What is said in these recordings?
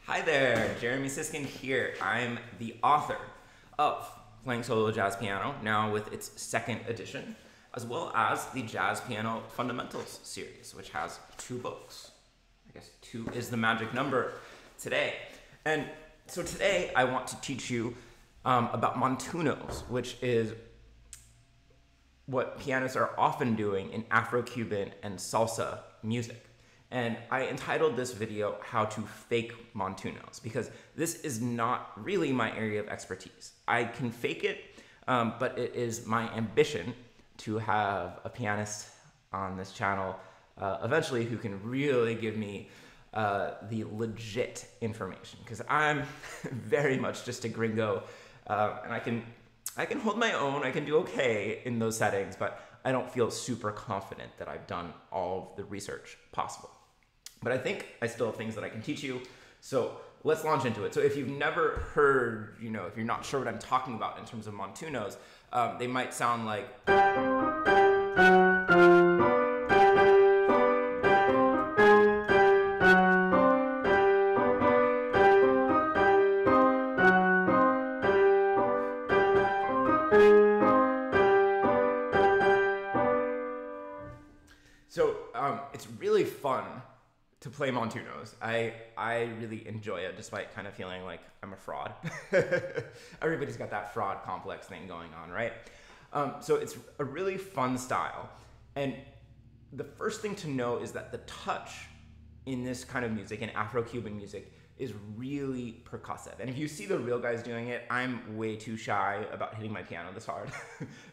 Hi there, Jeremy Siskind here. I'm the author of Playing Solo Jazz Piano, now with its second edition, as well as the Jazz Piano Fundamentals series, which has 2 books. I guess 2 is the magic number today. And so today I want to teach you about montunos, which is what pianists are often doing in Afro-Cuban and Salsa music. And I entitled this video, How to Fake Montunos, because this is not really my area of expertise. I can fake it, but it is my ambition to have a pianist on this channel eventually who can really give me the legit information, because I'm very much just a gringo, and I can hold my own, I can do okay in those settings, but I don't feel super confident that I've done all of the research possible. But I think I still have things that I can teach you, so let's launch into it. So if you've never heard, if you're not sure what I'm talking about in terms of montunos, they might sound like... So it's really fun to play montunos. I really enjoy it, despite kind of feeling like I'm a fraud. Everybody's got that fraud complex thing going on, right? So it's a really fun style. And the first thing to know is that the touch in this kind of music, in Afro-Cuban music, is really percussive. And if you see the real guys doing it, I'm way too shy about hitting my piano this hard.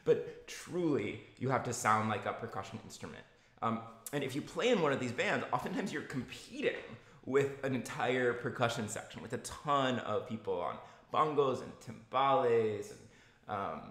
But truly, you have to sound like a percussion instrument. And if you play in one of these bands, oftentimes you're competing with an entire percussion section, with a ton of people on bongos and timbales, and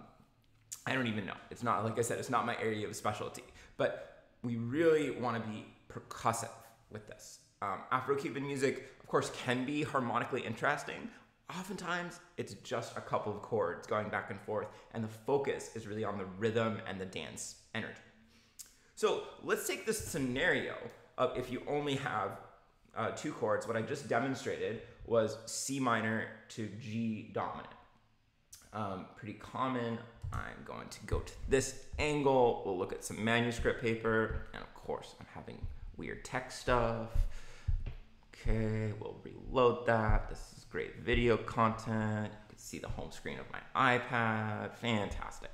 I don't even know. It's not, like I said, it's not my area of specialty, but we really want to be percussive with this. Afro-Cuban music, of course, can be harmonically interesting. Oftentimes, it's just a couple of chords going back and forth, and the focus is really on the rhythm and the dance energy. So let's take this scenario of if you only have 2 chords. What I just demonstrated was C minor to G dominant. Pretty common. I'm going to go to this angle. We'll look at some manuscript paper. And of course, I'm having weird tech stuff. Okay, we'll reload that. This is great video content. You can see the home screen of my iPad. Fantastic.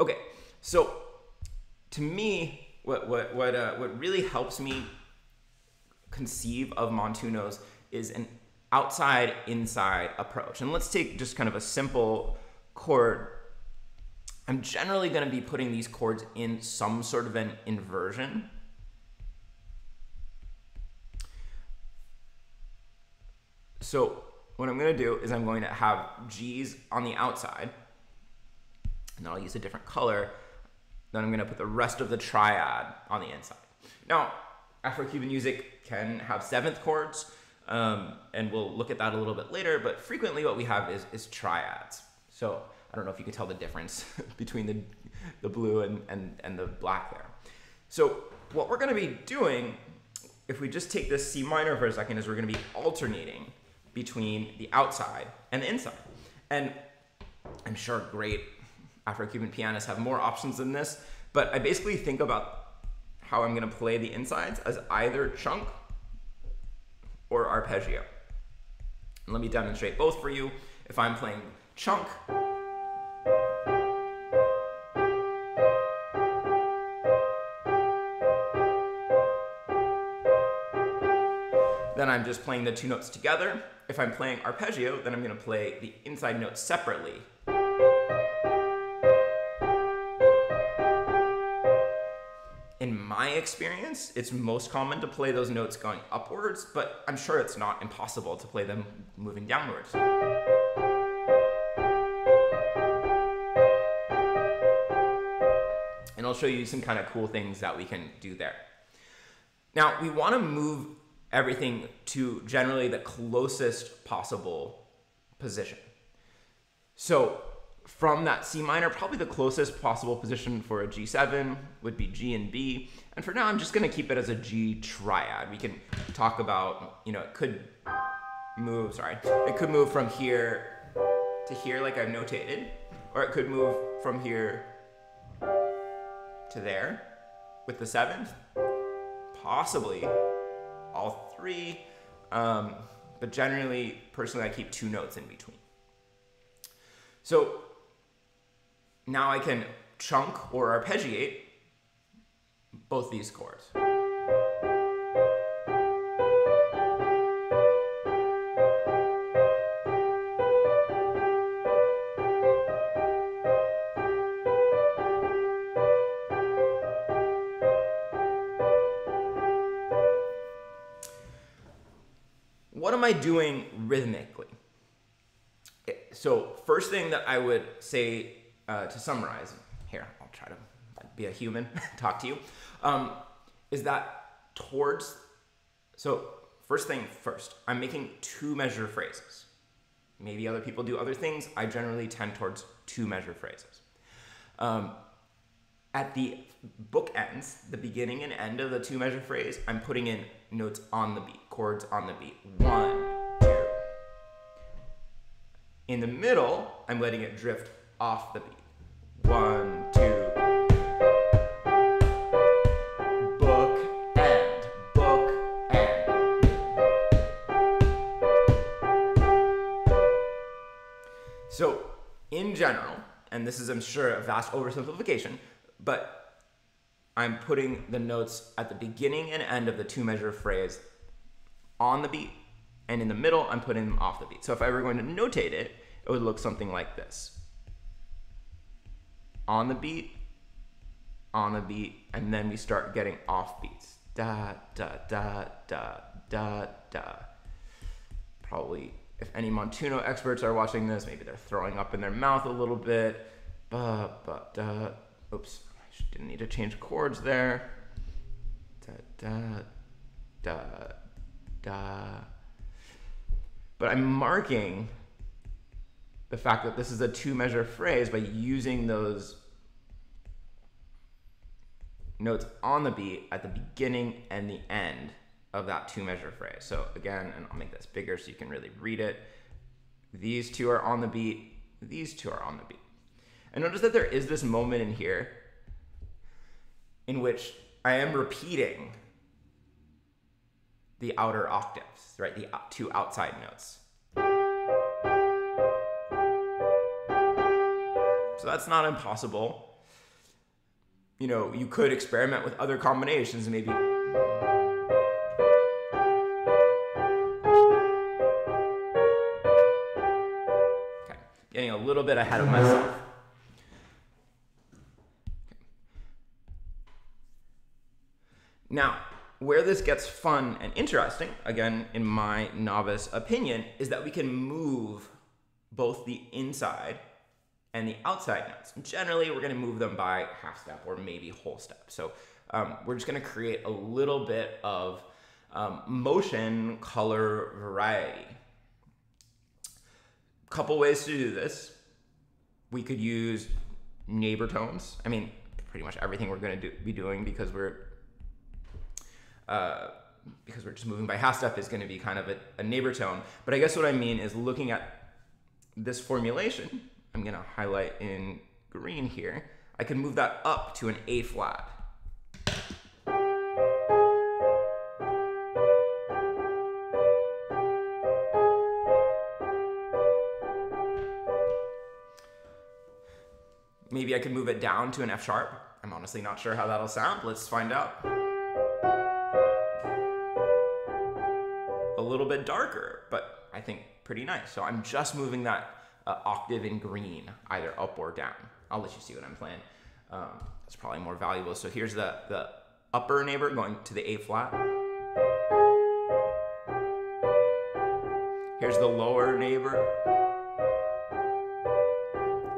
Okay, so to me, what really helps me conceive of montunos is an outside-inside approach. And let's take just kind of a simple chord. I'm generally going to be putting these chords in some sort of an inversion. So what I'm going to do is I'm going to have G's on the outside, and I'll use a different color. Then I'm going to put the rest of the triad on the inside. Now, Afro-Cuban music can have 7th chords, and we'll look at that a little bit later, but frequently what we have is triads. So I don't know if you can tell the difference between the blue and the black there. So what we're going to be doing, if we just take this C minor for a second, is we're going to be alternating between the outside and the inside. And I'm sure great Afro-Cuban pianists have more options than this, but I basically think about how I'm going to play the insides as either chunk or arpeggio. And let me demonstrate both for you. If I'm playing chunk, then I'm just playing the 2 notes together. If I'm playing arpeggio, then I'm going to play the inside notes separately. In my experience, it's most common to play those notes going upwards, but I'm sure it's not impossible to play them moving downwards. And I'll show you some kind of cool things that we can do there. Now, we want to move everything to generally the closest possible position. So from that C minor, probably the closest possible position for a G7 would be G and B. And for now, I'm just going to keep it as a G triad. We can talk about, it could move, sorry, it could move from here to here like I've notated, or it could move from here to there with the 7th, possibly all 3, but generally, personally, I keep 2 notes in between. So now I can chunk or arpeggiate both these chords. What am I doing rhythmically? So first thing that I would say to summarize, here, I'll try to be a human, talk to you, is that so first thing first, I'm making 2 measure phrases. Maybe other people do other things. I generally tend towards 2 measure phrases. At the bookends, the beginning and end of the 2 measure phrase, I'm putting in notes on the beat, chords on the beat. 1, 2. In the middle, I'm letting it drift off the beat. 1, 2. Book, end, book, end. So, in general, and this is, I'm sure, a vast oversimplification, but I'm putting the notes at the beginning and end of the 2 measure phrase on the beat, and in the middle, I'm putting them off the beat. So if I were going to notate it, it would look something like this. On the beat, and then we start getting off beats. Da, da, da, da, da, da. Probably, if any Montuno experts are watching this, maybe they're throwing up in their mouth a little bit. Ba, ba, da. Oops. Didn't need to change chords there. Da, da, da, da. But I'm marking the fact that this is a 2 measure phrase by using those notes on the beat at the beginning and the end of that 2 measure phrase. So again, and I'll make this bigger so you can really read it. These 2 are on the beat. These 2 are on the beat. And notice that there is this moment in here in which I am repeating the outer octaves, right? The 2 outside notes. So that's not impossible. You know, you could experiment with other combinations, maybe. Okay, getting a little bit ahead of myself. Now, where this gets fun and interesting, again, in my novice opinion, is that we can move both the inside and the outside notes. Generally, we're gonna move them by half step or maybe whole step. So we're just gonna create a little bit of motion color variety. Couple ways to do this. We could use neighbor tones. I mean, pretty much everything we're gonna be doing because we're just moving by half step is going to be kind of a neighbor tone. But I guess what I mean is looking at this formulation, I'm going to highlight in green here. I can move that up to an A flat. Maybe I could move it down to an F sharp. I'm honestly not sure how that'll sound. Let's find out. A little bit darker, but I think pretty nice. So I'm just moving that octave in green, either up or down. I'll let you see what I'm playing. It's probably more valuable. So here's the upper neighbor going to the A flat. Here's the lower neighbor.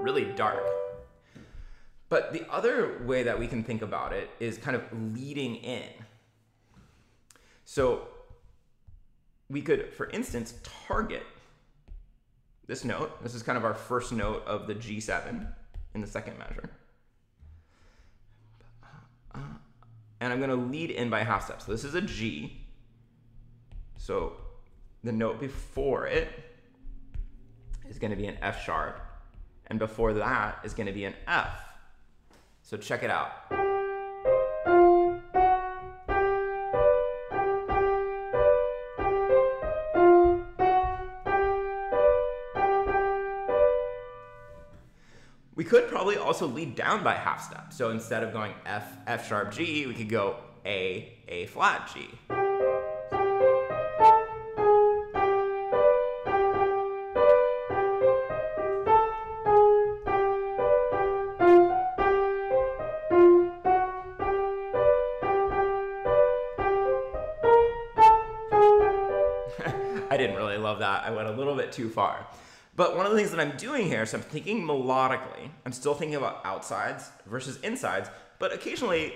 Really dark. But the other way that we can think about it is kind of leading in. So we could, for instance, target this note. This is kind of our first note of the G7 in the second measure. And I'm going to lead in by half step. So this is a G. So the note before it is going to be an F sharp, and before that is going to be an F. So check it out. We could probably also lead down by half step. So instead of going F, F sharp, G, we could go A flat, G. I didn't really love that. I went a little bit too far. But one of the things that I'm doing here, so I'm thinking melodically, I'm still thinking about outsides versus insides, but occasionally,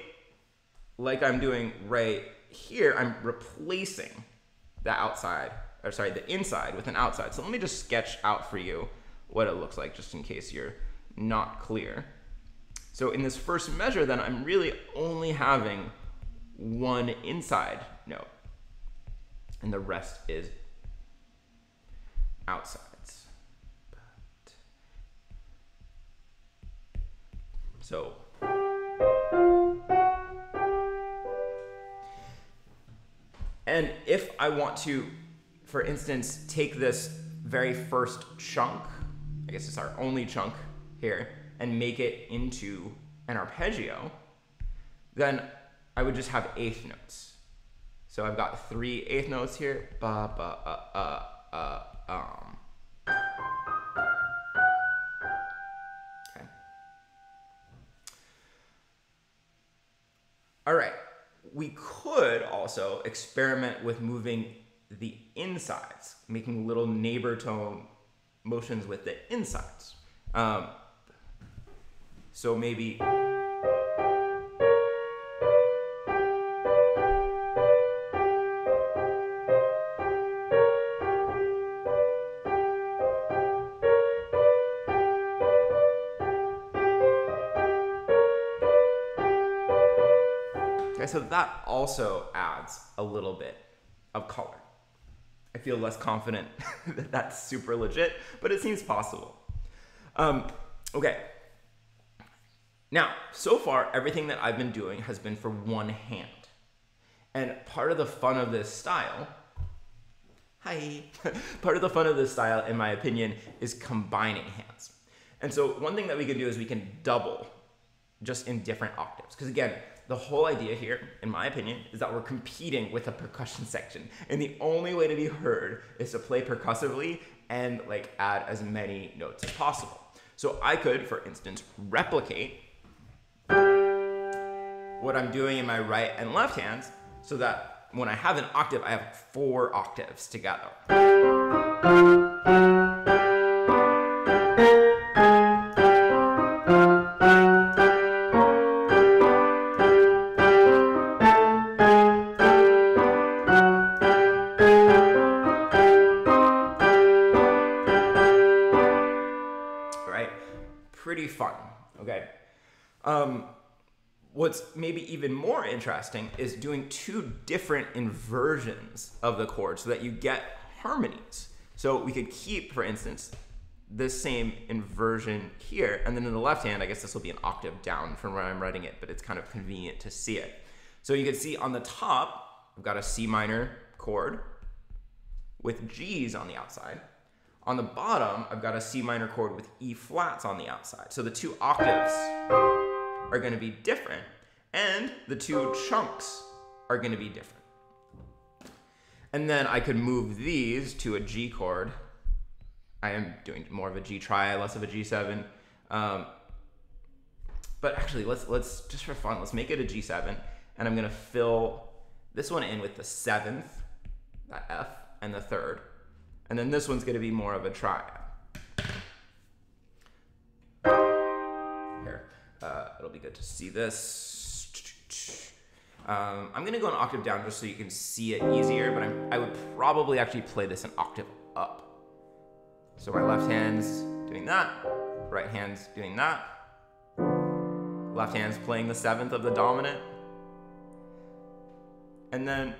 like I'm doing right here, I'm replacing the outside, or sorry, the inside with an outside. So let me just sketch out for you what it looks like, just in case you're not clear. So in this first measure, then, I'm really only having one inside note, and the rest is outsides. So, and if I want to, for instance, take this very first chunk, I guess it's our only chunk here, and make it into an arpeggio, then I would just have eighth notes. So I've got 3 eighth notes here. Ba, ba, Okay. All right. We could also experiment with moving the insides, making little neighbor tone motions with the insides. So maybe so that also adds a little bit of color. I feel less confident that that's super legit, but it seems possible. Okay. Now, so far, everything that I've been doing has been for one hand. And part of the fun of this style, part of the fun of this style, in my opinion, is combining hands. And so one thing that we can do is we can double just in different octaves. Because again, the whole idea here, in my opinion, is that we're competing with a percussion section. And the only way to be heard is to play percussively and like add as many notes as possible. So I could, for instance, replicate what I'm doing in my right and left hands so that when I have an octave, I have 4 octaves together. Pretty fun, okay? What's maybe even more interesting is doing 2 different inversions of the chord so that you get harmonies. So we could keep, for instance, this same inversion here, and then in the left hand, I guess this will be an octave down from where I'm writing it, but it's kind of convenient to see it. So you can see on the top, I've got a C minor chord with G's on the outside. On the bottom, I've got a C minor chord with E flats on the outside. So the 2 octaves are going to be different, and the 2 chunks are going to be different. And then I could move these to a G chord. I am doing more of a G tri, less of a G7. But actually, let's just for fun, let's make it a G7, and I'm going to fill this one in with the 7th, that F, and the 3rd. And then this one's going to be more of a triad. Here, it'll be good to see this. I'm going to go an octave down just so you can see it easier, but I would probably actually play this an octave up. So my left hand's doing that, right hand's doing that. Left hand's playing the 7th of the dominant. And then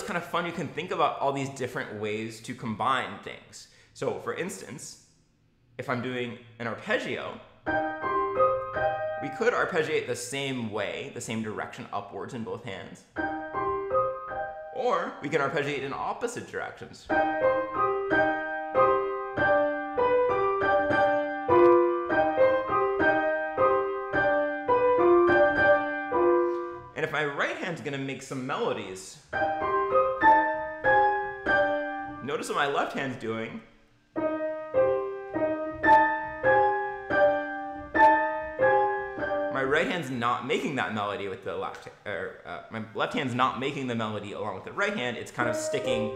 kind of fun. You can think about all these different ways to combine things. So for instance, if I'm doing an arpeggio, we could arpeggiate the same way, the same direction upwards in both hands. Or we can arpeggiate in opposite directions. And if my right hand's gonna make some melodies, notice what my left hand's doing. My right hand's not making that melody with the left, my left hand's not making the melody along with the right hand. It's kind of sticking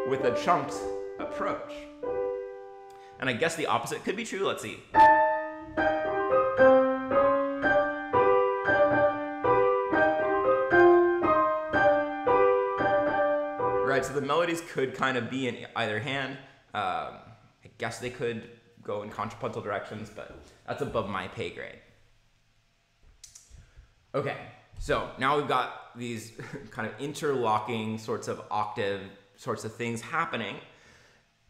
with a chunked approach. And I guess the opposite could be true. Let's see. Right, so the melodies could kind of be in either hand. I guess they could go in contrapuntal directions, but that's above my pay grade. Okay, so now we've got these kind of interlocking sorts of octave sorts of things happening.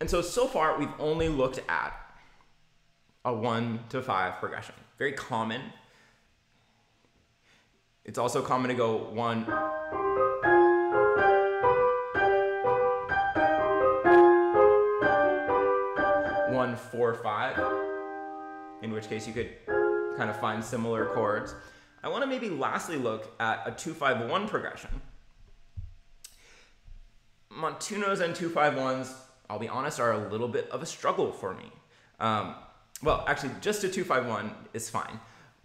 And so far we've only looked at a 1 to 5 progression. Very common. It's also common to go 1, 1, 4, 5, in which case you could kind of find similar chords. I want to maybe lastly look at a 2-5-1 progression. Montunos and 2-5-1s, I'll be honest, are a little bit of a struggle for me. Well, actually, just a 2-5-1 is fine.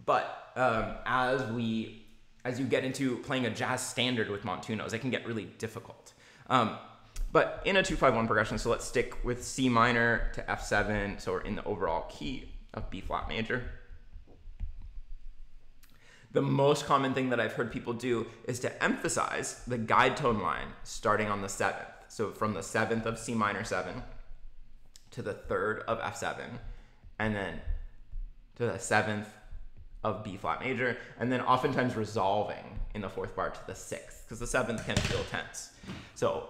But as you get into playing a jazz standard with Montunos, it can get really difficult. But in a 2-5-1 progression, so let's stick with C minor to F7, so we're in the overall key of B flat major. The most common thing that I've heard people do is to emphasize the guide tone line starting on the 7th. So from the 7th of C minor 7 to the 3rd of F7, and then to the 7th of B flat major, and then oftentimes resolving in the 4th bar to the 6th, because the 7th can feel tense. So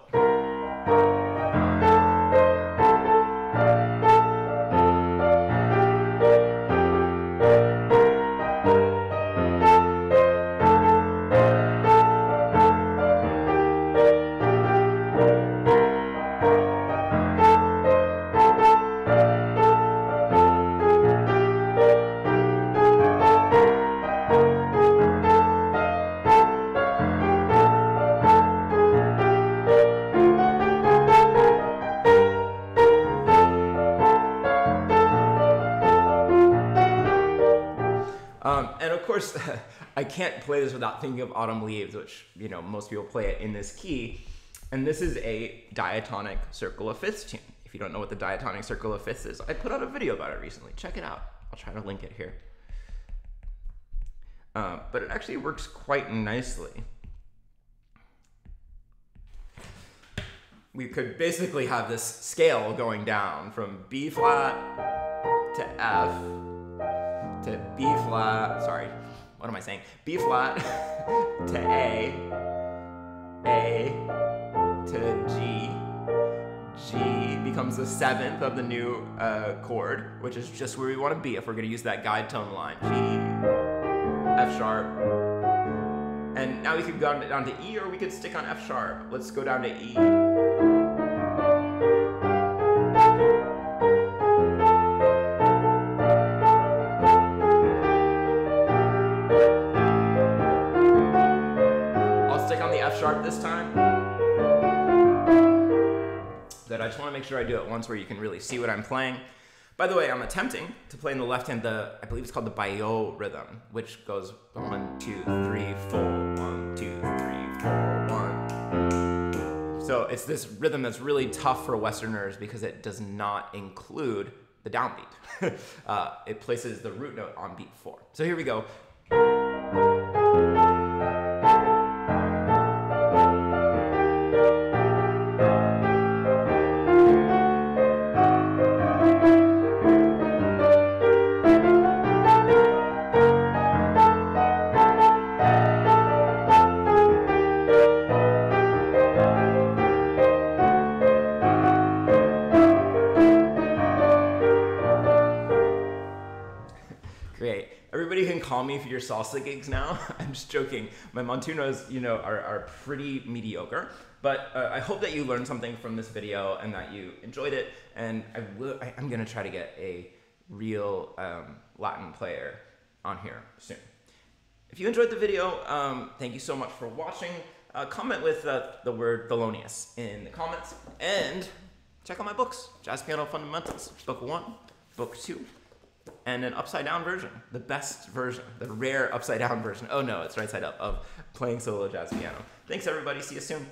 and of course, I can't play this without thinking of Autumn Leaves, which, you know, most people play it in this key. And this is a diatonic circle of fifths tune. If you don't know what the diatonic circle of fifths is, I put out a video about it recently. Check it out. I'll try to link it here. But it actually works quite nicely. We could basically have this scale going down from B flat to F to B flat, sorry, what am I saying? B flat to A to G. G becomes the 7th of the new chord, which is just where we want to be if we're going to use that guide tone line. G, F sharp, and now we could go down to E, or we could stick on F sharp. Let's go down to E. Sharp this time. But I just want to make sure I do it once where you can really see what I'm playing. By the way, I'm attempting to play in the left hand I believe it's called the Bayo rhythm, which goes 1, 2, 3, 4, 1, 2, 3, 4, 1. So it's this rhythm that's really tough for Westerners because it does not include the downbeat. It places the root note on beat 4. So here we go. even call me for your salsa gigs now. I'm just joking. My montunos, you know, are pretty mediocre. But I hope that you learned something from this video and that you enjoyed it. And I'm gonna try to get a real Latin player on here soon. If you enjoyed the video, thank you so much for watching. Comment with the word Thelonious in the comments, and check out my books, Jazz Piano Fundamentals, Book 1, Book 2, and an upside down version, the best version, the rare upside down version. Oh no, it's right side up, of playing solo jazz piano. Thanks everybody, see you soon.